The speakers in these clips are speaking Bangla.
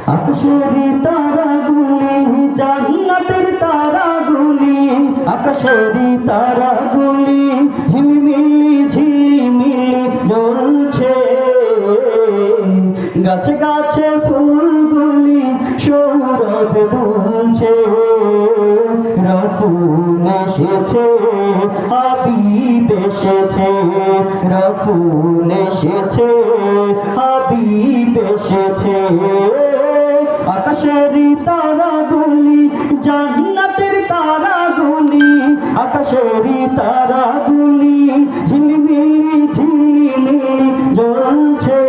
আকাশের তারাগুলি জান্নাতের তারাগুলি, আকাশের তারাগুলি ঝিলিমিলি ঝিলিমিলি জ্বলছে। গাছে গাছে ফুলগুলি সৌরভে দুলছে। রাসূল এসেছে, হাবিব এসেছে, রাসূল এসেছে, হাবিব এসেছে। আকাশের তারাগুলি জান্নাতের তারাগুলি, আকাশের তারাগুলি ঝিলিমিলি ঝিলিমিলি জ্বলছে।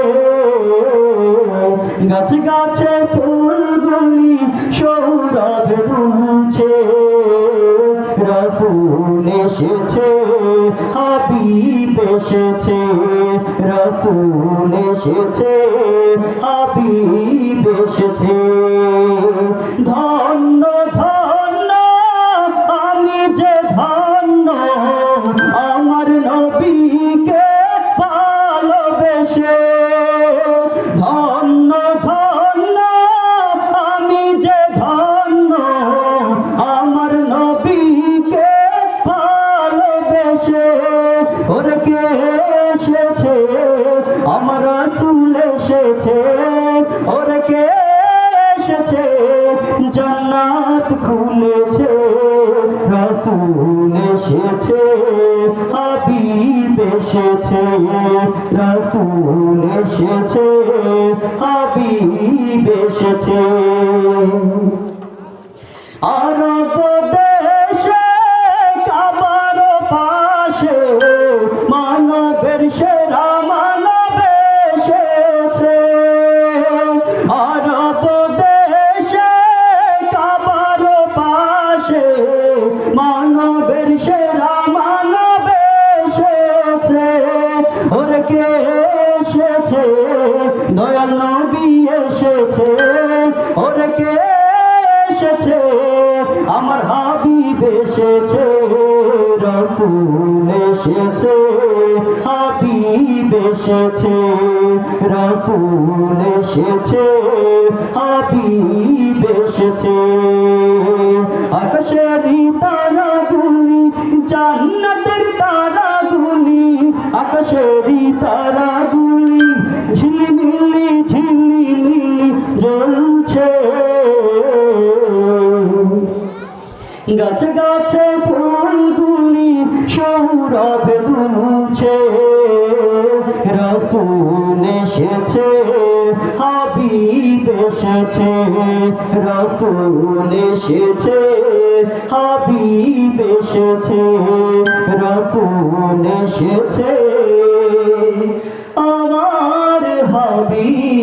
গাছে গাছে ফুলগুলি সৌরভে দুলছে। রাসূল এসেছে, হাবিব এসেছে, রাসূল এসেছে, হাবিব এসেছে। ধন্য ধন্য আমি যে ধন্য, আমার নবীকে ভালোবেসে। ধন্য ধন্য আমি যে ধন্য, আমার নবীকে ভালোবেসে। ওরে কে এসেছে, আমার রাসূল এসেছে। ওরে কে এসেছে, জান্নাত খুলেছে। রাসূল এসেছে, হাবিব এসেছে, রাসূল এসেছে, হাবিব এসেছে। আরব দেশে কাবার পাশে মানবের সেরা মানব এসেছে। আরব দেশে কাবার পাশে মানবের সেরা মানব এসেছে। ওরে কে এসেছে, দয়াল নবী এসেছে। ওরে কে এসেছে, আমার হাবিব এসেছে। রাসূল এসেছে, হাবিব এসেছে, রাসূল এসেছে, হাবিব এসেছে। আকাশের তারাগুলি জান্নাতের তারাগুলি, আকাশের তারাগুলি ঝিলিমিলি ঝিলিমিলি জ্বলছে। গাছে গাছে ফুলগুলি সৌরভে দুলছে। রাসূল এসেছে, হাবিব এসেছে, রাসূল এসেছে, হাবিব এসেছে, রাসূল এসেছে, আমার হাবিব